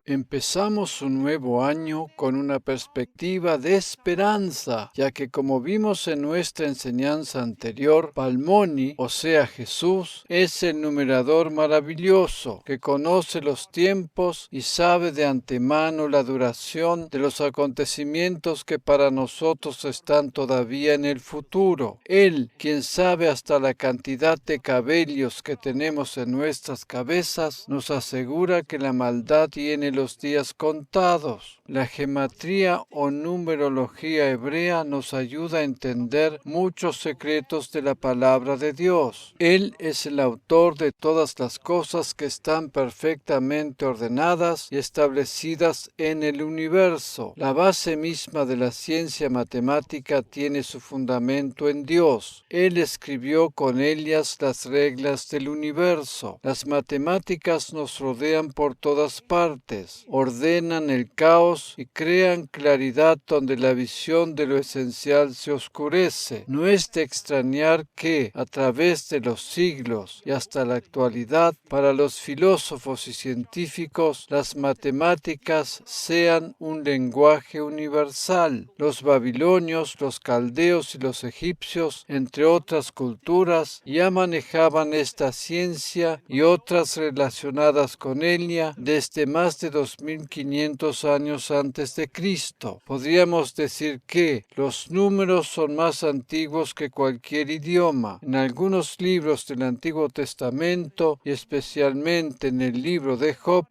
Empezamos un nuevo año con una perspectiva de esperanza, ya que como vimos en nuestra enseñanza anterior, Palmoni, o sea Jesús, es el numerador maravilloso que conoce los tiempos y sabe de antemano la duración de los acontecimientos que para nosotros están todavía en el futuro. Él, quien sabe hasta la cantidad de cabellos que tenemos en nuestras cabezas, nos asegura que la maldad tiene los días contados. La gematría o numerología hebrea nos ayuda a entender muchos secretos de la palabra de Dios. Él es el autor de todas las cosas que están perfectamente ordenadas y establecidas en el universo. La base misma de la ciencia matemática tiene su fundamento en Dios. Él escribió con ellas las reglas del universo. Las matemáticas nos rodean por todas partes, ordenan el caos y crean claridad donde la visión de lo esencial se oscurece. No es de extrañar que, a través de los siglos y hasta la actualidad, para los filósofos y científicos, las matemáticas sean un lenguaje universal. Los babilonios, los caldeos y los egipcios, entre otras culturas, ya manejaban esta ciencia y otras relacionadas con ella desde más de 2500 años antes de Cristo. Podríamos decir que los números son más antiguos que cualquier idioma. En algunos libros del Antiguo Testamento y especialmente en el libro de Job,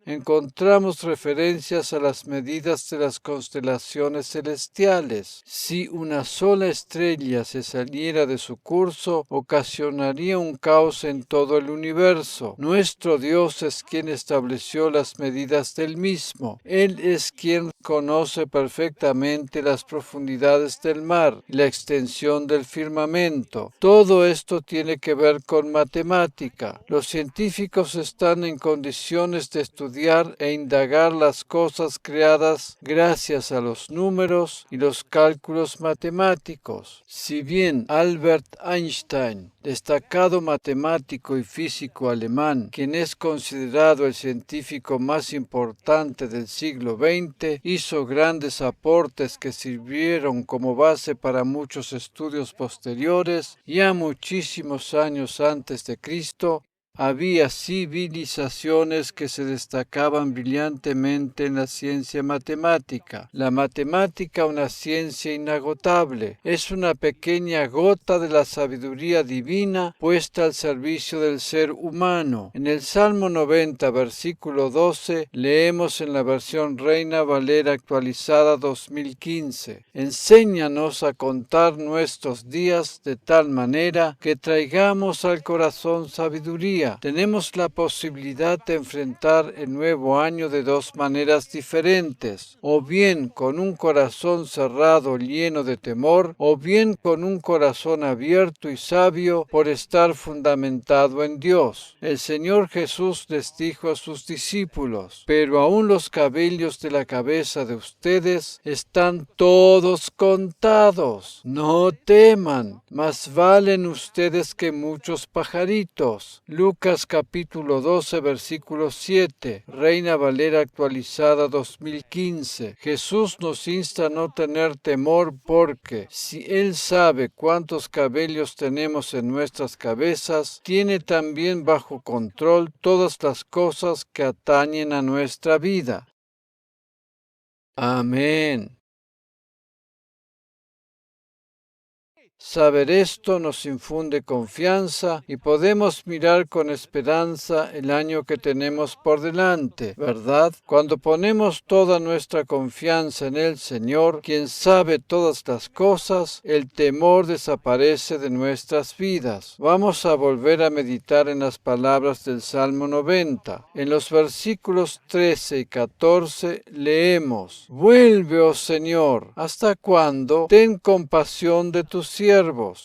encontramos referencias a las medidas de las constelaciones celestiales. Si una sola estrella se saliera de su curso, ocasionaría un caos en todo el universo. Nuestro Dios es quien estableció las medidas del mismo. Él es quien conoce perfectamente las profundidades del mar y la extensión del firmamento. Todo esto tiene que ver con matemática. Los científicos están en condiciones de estudiar e indagar las cosas creadas gracias a los números y los cálculos matemáticos. Si bien Albert Einstein, destacado matemático y físico alemán, quien es considerado el científico más importante del siglo XX, hizo grandes aportes que sirvieron como base para muchos estudios posteriores, ya muchísimos años antes de Cristo, había civilizaciones que se destacaban brillantemente en la ciencia matemática. La matemática, una ciencia inagotable, es una pequeña gota de la sabiduría divina puesta al servicio del ser humano. En el Salmo 90, versículo 12, leemos en la versión Reina Valera actualizada 2015: enséñanos a contar nuestros días de tal manera que traigamos al corazón sabiduría. Tenemos la posibilidad de enfrentar el nuevo año de dos maneras diferentes, o bien con un corazón cerrado lleno de temor, o bien con un corazón abierto y sabio por estar fundamentado en Dios. El Señor Jesús les dijo a sus discípulos: pero aún los cabellos de la cabeza de ustedes están todos contados. No teman, más valen ustedes que muchos pajaritos. Lucas capítulo 12, versículo 7, Reina Valera actualizada 2015. Jesús nos insta a no tener temor porque, si Él sabe cuántos cabellos tenemos en nuestras cabezas, tiene también bajo control todas las cosas que atañen a nuestra vida. Amén. Saber esto nos infunde confianza y podemos mirar con esperanza el año que tenemos por delante, ¿verdad? Cuando ponemos toda nuestra confianza en el Señor, quien sabe todas las cosas, el temor desaparece de nuestras vidas. Vamos a volver a meditar en las palabras del Salmo 90. En los versículos 13 y 14 leemos: vuelve, oh Señor, ¿hasta cuándo? Ten compasión de tus siervos.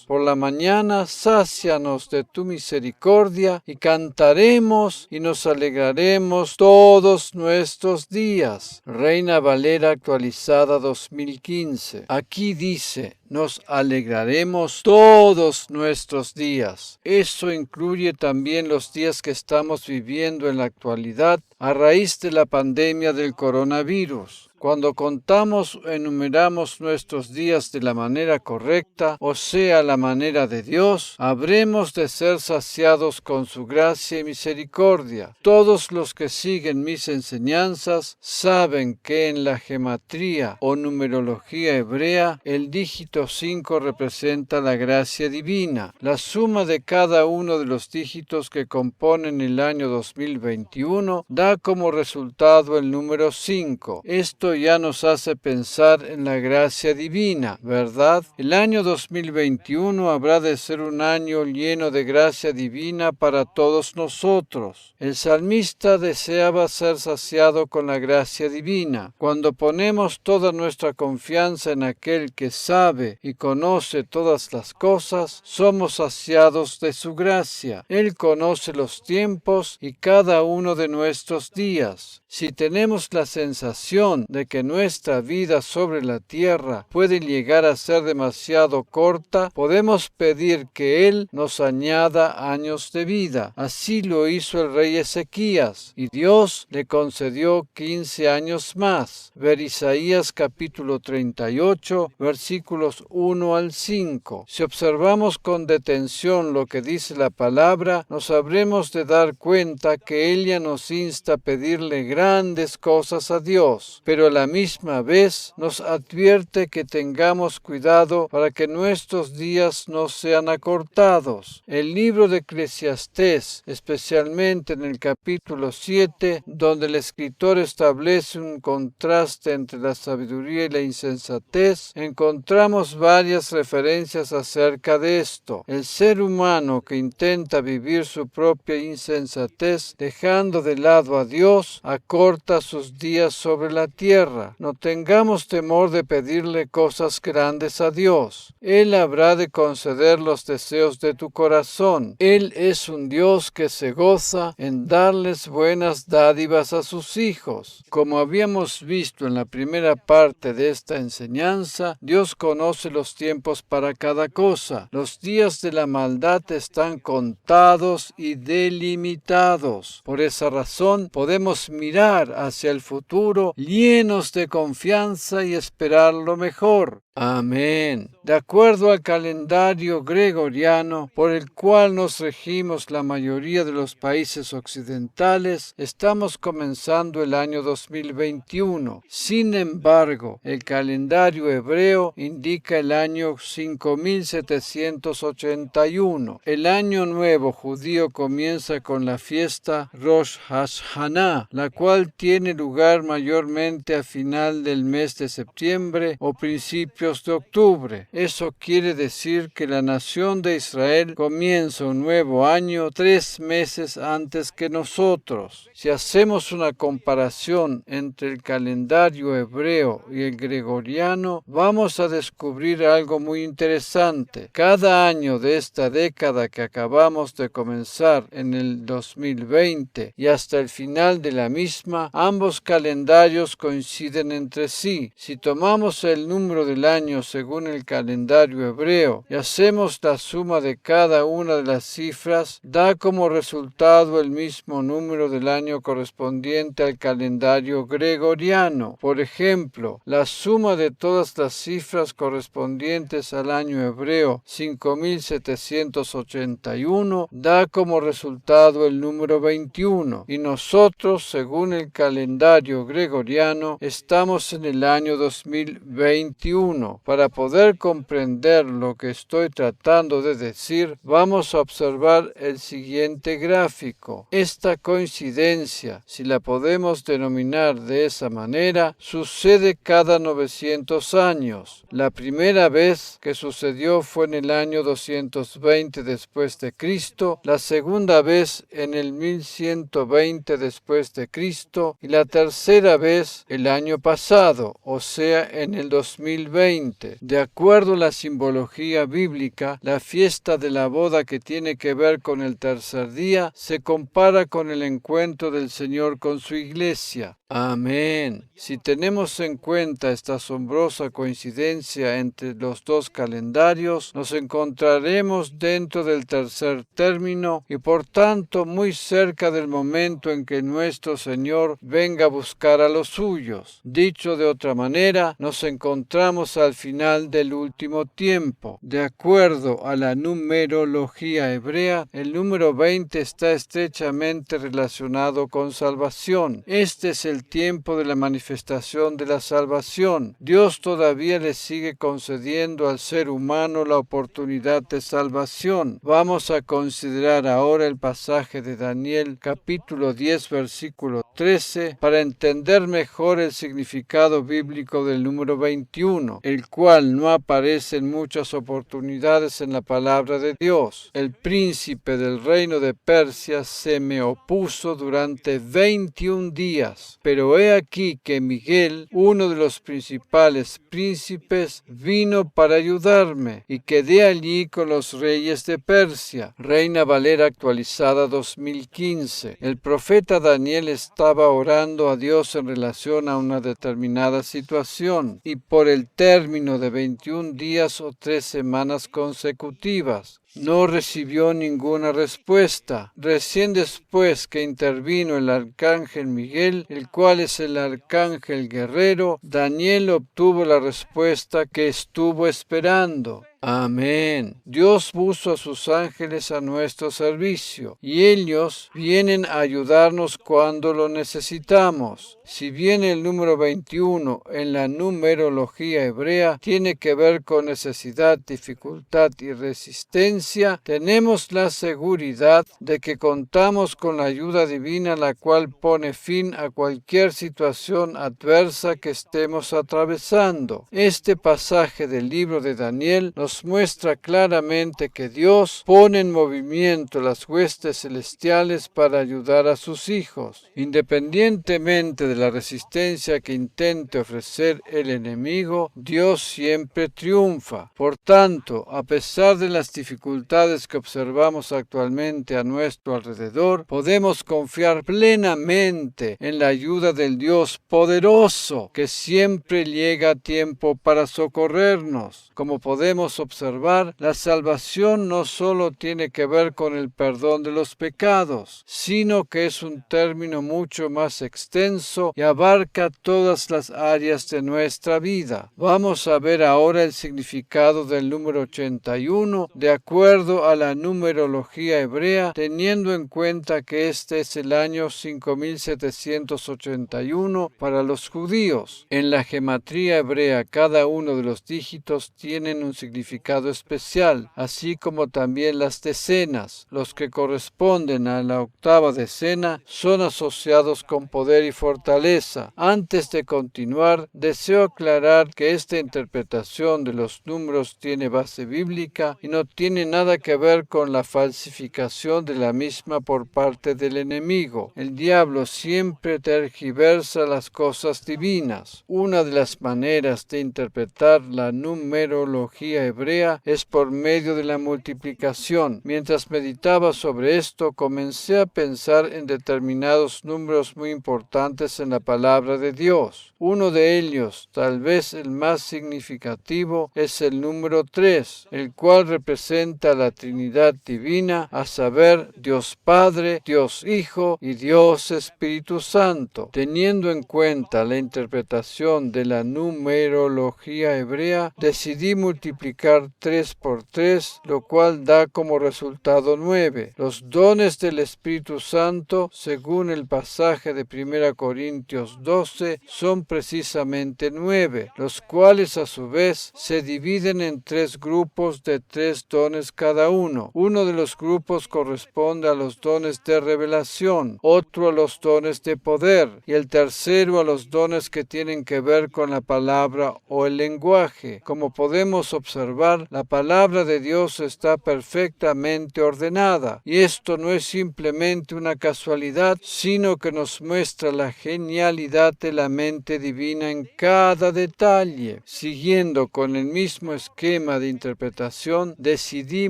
Por la mañana sácianos de tu misericordia y cantaremos y nos alegraremos todos nuestros días. Reina Valera actualizada 2015. Aquí dice: nos alegraremos todos nuestros días. Eso incluye también los días que estamos viviendo en la actualidad a raíz de la pandemia del coronavirus. Cuando contamos o enumeramos nuestros días de la manera correcta, o sea, la manera de Dios, habremos de ser saciados con su gracia y misericordia. Todos los que siguen mis enseñanzas saben que en la gematría o numerología hebrea, el dígito 5 representa la gracia divina. La suma de cada uno de los dígitos que componen el año 2021 da como resultado el número 5. Esto ya nos hace pensar en la gracia divina, ¿verdad? El año 2021 habrá de ser un año lleno de gracia divina para todos nosotros. El salmista deseaba ser saciado con la gracia divina. Cuando ponemos toda nuestra confianza en aquel que sabe y conoce todas las cosas, somos saciados de su gracia. Él conoce los tiempos y cada uno de nuestros días. Si tenemos la sensación de que nuestra vida sobre la tierra puede llegar a ser demasiado corta, podemos pedir que Él nos añada años de vida. Así lo hizo el rey Ezequías, y Dios le concedió 15 años más. Ver Isaías capítulo 38, versículos 1 al 5. Si observamos con detención lo que dice la palabra, nos habremos de dar cuenta que ella nos insta a pedirle grandes cosas a Dios, pero a la misma vez nos advierte que tengamos cuidado para que nuestros días no sean acortados. El libro de Eclesiastés, especialmente en el capítulo 7, donde el escritor establece un contraste entre la sabiduría y la insensatez, encontramos varias referencias acerca de esto. El ser humano que intenta vivir su propia insensatez, dejando de lado a Dios, acorta sus días sobre la tierra. No tengamos temor de pedirle cosas grandes a Dios. Él habrá de conceder los deseos de tu corazón. Él es un Dios que se goza en darles buenas dádivas a sus hijos. Como habíamos visto en la primera parte de esta enseñanza, Dios conoce los tiempos para cada cosa. Los días de la maldad están contados y delimitados. Por esa razón, podemos mirar hacia el futuro llenos de confianza y esperar lo mejor. Amén. De acuerdo al calendario gregoriano por el cual nos regimos la mayoría de los países occidentales, estamos comenzando el año 2021. Sin embargo, el calendario hebreo indica el año 5781. El año nuevo judío comienza con la fiesta Rosh Hashanah, la cual tiene lugar mayormente a final del mes de septiembre o principios de octubre. Eso quiere decir que la nación de Israel comienza un nuevo año 3 meses antes que nosotros. Si hacemos una comparación entre el calendario hebreo y el gregoriano, vamos a descubrir algo muy interesante. Cada año de esta década que acabamos de comenzar en el 2020 y hasta el final de la misma, ambos calendarios coinciden entre sí. Si tomamos el número del año según el calendario hebreo y hacemos la suma de cada una de las cifras, da como resultado el mismo número del año correspondiente al calendario gregoriano. Por ejemplo, la suma de todas las cifras correspondientes al año hebreo 5781 da como resultado el número 21, y nosotros, según el calendario gregoriano, estamos en el año 2021. Para poder comprender lo que estoy tratando de decir, vamos a observar el siguiente gráfico. Esta coincidencia, si la podemos denominar de esa manera, sucede cada 900 años. La primera vez que sucedió fue en el año 220 después de Cristo, la segunda vez en el 1120 después de Cristo y la tercera vez el año pasado, o sea, en el 2020. 20. De acuerdo a la simbología bíblica, la fiesta de la boda, que tiene que ver con el tercer día, se compara con el encuentro del Señor con su iglesia. Amén. Si tenemos en cuenta esta asombrosa coincidencia entre los dos calendarios, nos encontraremos dentro del tercer término y por tanto muy cerca del momento en que nuestro Señor venga a buscar a los suyos. Dicho de otra manera, nos encontramos al final del último tiempo. De acuerdo a la numerología hebrea, el número 20 está estrechamente relacionado con salvación. Este es el tiempo de la manifestación de la salvación. Dios todavía le sigue concediendo al ser humano la oportunidad de salvación. Vamos a considerar ahora el pasaje de Daniel capítulo 10 versículo 13 para entender mejor el significado bíblico del número 21, el cual no aparece en muchas oportunidades en la palabra de Dios. El príncipe del reino de Persia se me opuso durante 21 días, pero he aquí que Miguel, uno de los principales príncipes, vino para ayudarme y quedé allí con los reyes de Persia. Reina Valera actualizada 2015. El profeta Daniel estaba orando a Dios en relación a una determinada situación y por el término de 21 días o 3 semanas consecutivas no recibió ninguna respuesta. Recién después que intervino el arcángel Miguel, el cual es el arcángel guerrero, Daniel obtuvo la respuesta que estuvo esperando. Amén. Dios puso a sus ángeles a nuestro servicio y ellos vienen a ayudarnos cuando lo necesitamos. Si bien el número 21 en la numerología hebrea tiene que ver con necesidad, dificultad y resistencia, tenemos la seguridad de que contamos con la ayuda divina, la cual pone fin a cualquier situación adversa que estemos atravesando. Este pasaje del libro de Daniel nos muestra claramente que Dios pone en movimiento las huestes celestiales para ayudar a sus hijos. Independientemente de la resistencia que intente ofrecer el enemigo, Dios siempre triunfa. Por tanto, a pesar de las dificultades que observamos actualmente a nuestro alrededor, podemos confiar plenamente en la ayuda del Dios poderoso, que siempre llega a tiempo para socorrernos. Como podemos observar, la salvación no solo tiene que ver con el perdón de los pecados, sino que es un término mucho más extenso y abarca todas las áreas de nuestra vida. Vamos a ver ahora el significado del número 81 de acuerdo a la numerología hebrea, teniendo en cuenta que este es el año 5781 para los judíos. En la gematría hebrea, cada uno de los dígitos tienen un significado especial, así como también las decenas. Los que corresponden a la octava decena son asociados con poder y fortaleza. Antes de continuar, deseo aclarar que esta interpretación de los números tiene base bíblica y no tiene nada que ver con la falsificación de la misma por parte del enemigo. El diablo siempre tergiversa las cosas divinas. Una de las maneras de interpretar la numerología hebrea es por medio de la multiplicación. Mientras meditaba sobre esto, comencé a pensar en determinados números muy importantes en la palabra de Dios. Uno de ellos, tal vez el más significativo, es el número 3, el cual representa la Trinidad divina, a saber, Dios Padre, Dios Hijo y Dios Espíritu Santo. Teniendo en cuenta la interpretación de la numerología hebrea, decidí multiplicar 3 por 3, lo cual da como resultado 9. Los dones del Espíritu Santo, según el pasaje de 1 Corintios 12, son precisamente 9, los cuales a su vez se dividen en 3 grupos de 3 dones dones cada uno. Uno de los grupos corresponde a los dones de revelación, otro a los dones de poder y el tercero a los dones que tienen que ver con la palabra o el lenguaje. Como podemos observar, la palabra de Dios está perfectamente ordenada y esto no es simplemente una casualidad, sino que nos muestra la genialidad de la mente divina en cada detalle. Siguiendo con el mismo esquema de interpretación, decidí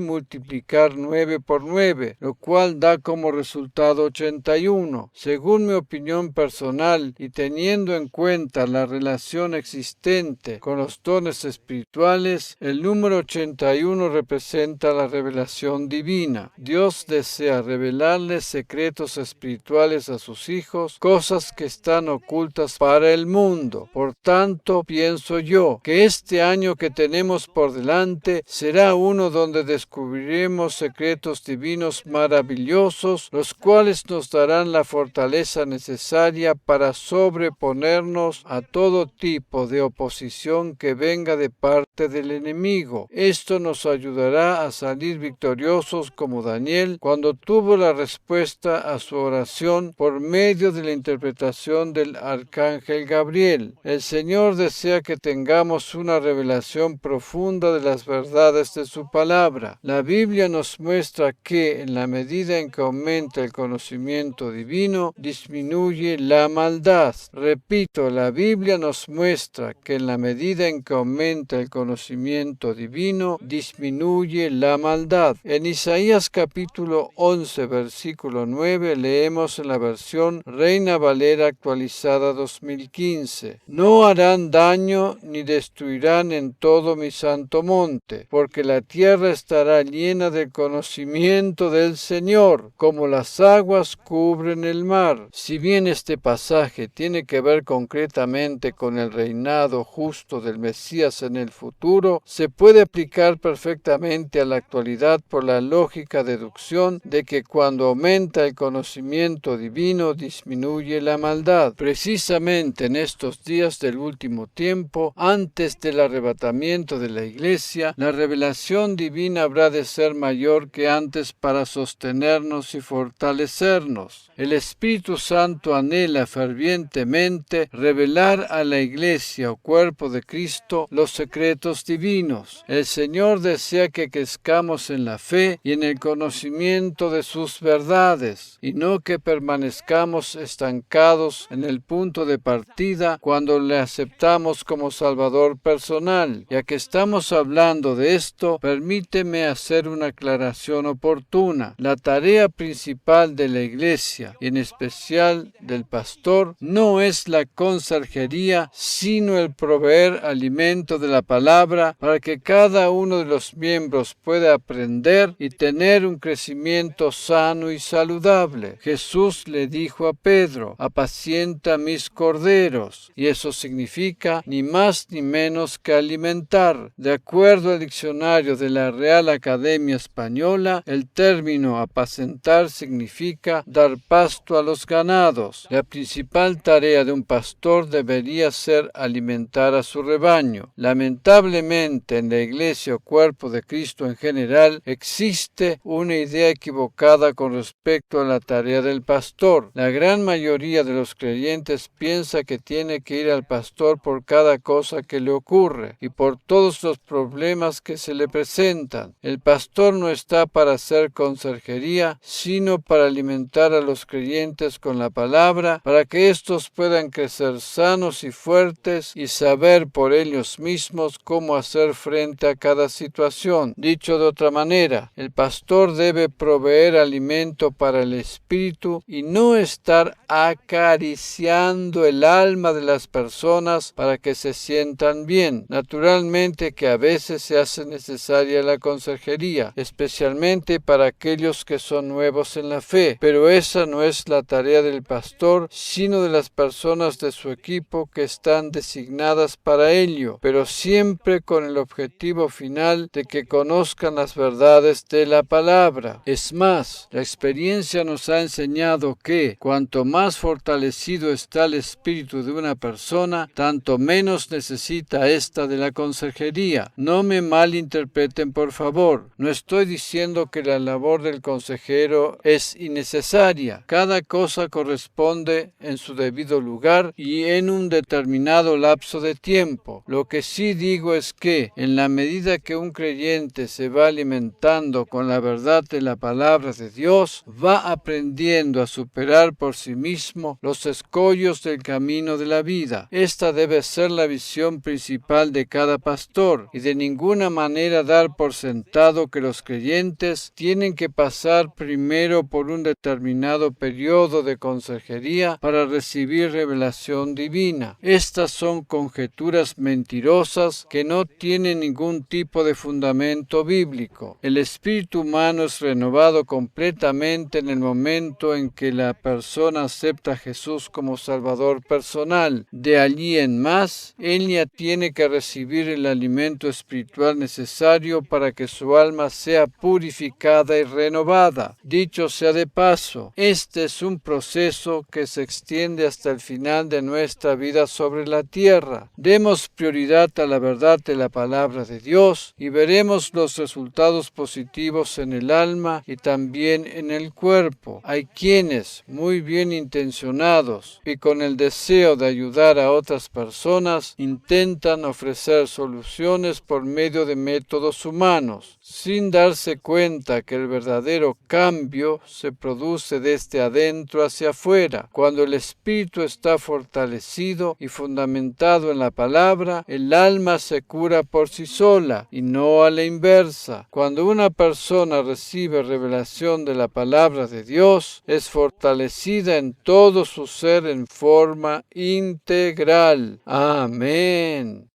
multiplicar 9 por 9, lo cual da como resultado 81. Según mi opinión personal y teniendo en cuenta la relación existente con los dones espirituales, el número 81 representa la revelación divina. Dios desea revelarles secretos espirituales a sus hijos, cosas que están ocultas para el mundo. Por tanto, pienso yo que este año que tenemos por delante será uno donde descubriremos secretos divinos maravillosos, los cuales nos darán la fortaleza necesaria para sobreponernos a todo tipo de oposición que venga de parte del enemigo. Esto nos ayudará a salir victoriosos como Daniel cuando tuvo la respuesta a su oración por medio de la interpretación del arcángel Gabriel. El Señor desea que tengamos una revelación profunda de las verdades de su palabra. La Biblia nos muestra que en la medida en que aumenta el conocimiento divino, disminuye la maldad. Repito, la Biblia nos muestra que en la medida en que aumenta el conocimiento divino, disminuye la maldad. En Isaías capítulo 11, versículo 9, leemos en la versión Reina Valera actualizada 2015: No harán daño ni destruirán en todo mi santo monte, porque la tierra estará llena del conocimiento del Señor, como las aguas cubren el mar. Si bien este pasaje tiene que ver concretamente con el reinado justo del Mesías en el futuro, se puede aplicar perfectamente a la actualidad por la lógica deducción de que cuando aumenta el conocimiento divino disminuye la maldad. Precisamente en estos días del último tiempo, antes del arrebatamiento de la Iglesia, la revelación divina habrá de ser mayor que antes para sostenernos y fortalecernos. El Espíritu Santo anhela fervientemente revelar a la Iglesia o cuerpo de Cristo los secretos divinos. El Señor desea que crezcamos en la fe y en el conocimiento de sus verdades, y no que permanezcamos estancados en el punto de partida cuando le aceptamos como Salvador personal. Ya que estamos hablando de esto, permíteme hacer una aclaración oportuna. La tarea principal de la Iglesia, y en especial del pastor, no es la conserjería, sino el proveer alimento de la palabra para que cada uno de los miembros pueda aprender y tener un crecimiento sano y saludable. Jesús le dijo a Pedro: apacienta mis corderos, y eso significa ni más ni menos que alimentar. De acuerdo al diccionario de la Real Academia Española, el término apacentar significa dar pasto a los ganados. La principal tarea de un pastor debería ser alimentar a su rebaño. Lamentablemente, en la Iglesia o cuerpo de Cristo en general, existe una idea equivocada con respecto a la tarea del pastor. La gran mayoría de los creyentes piensa que tiene que ir al pastor por cada cosa que le ocurre y por todos los problemas que se le presentan. El pastor no está para hacer conserjería, sino para alimentar a los creyentes con la palabra, para que éstos puedan crecer sanos y fuertes y saber por ellos mismos cómo hacer frente a cada situación. Dicho de otra manera, el pastor debe proveer alimento para el espíritu y no estar acariciando el alma de las personas para que se sientan bien. Naturalmente que a veces se hace necesaria la consejería, especialmente para aquellos que son nuevos en la fe, pero esa no es la tarea del pastor, sino de las personas de su equipo que están designadas para ello, pero siempre con el objetivo final de que conozcan las verdades de la palabra. Es más, la experiencia nos ha enseñado que cuanto más fortalecido está el espíritu de una persona, tanto menos necesita ésta de la consejería. No me malinterpreten, por favor. favor, no estoy diciendo que la labor del consejero es innecesaria. Cada cosa corresponde en su debido lugar y en un determinado lapso de tiempo. Lo que sí digo es que, en la medida que un creyente se va alimentando con la verdad de la palabra de Dios, va aprendiendo a superar por sí mismo los escollos del camino de la vida. Esta debe ser la visión principal de cada pastor y de ninguna manera dar por sentado que los creyentes tienen que pasar primero por un determinado periodo de consejería para recibir revelación divina. Estas son conjeturas mentirosas que no tienen ningún tipo de fundamento bíblico. El espíritu humano es renovado completamente en el momento en que la persona acepta a Jesús como Salvador personal. De allí en más, él ya tiene que recibir el alimento espiritual necesario para que su alma sea purificada y renovada. Dicho sea de paso, este es un proceso que se extiende hasta el final de nuestra vida sobre la tierra. Demos prioridad a la verdad de la palabra de Dios y veremos los resultados positivos en el alma y también en el cuerpo. Hay quienes, muy bien intencionados y con el deseo de ayudar a otras personas, intentan ofrecer soluciones por medio de métodos humanos, sin darse cuenta que el verdadero cambio se produce desde adentro hacia afuera. Cuando el espíritu está fortalecido y fundamentado en la palabra, el alma se cura por sí sola y no a la inversa. Cuando una persona recibe revelación de la palabra de Dios, es fortalecida en todo su ser en forma integral. Amén.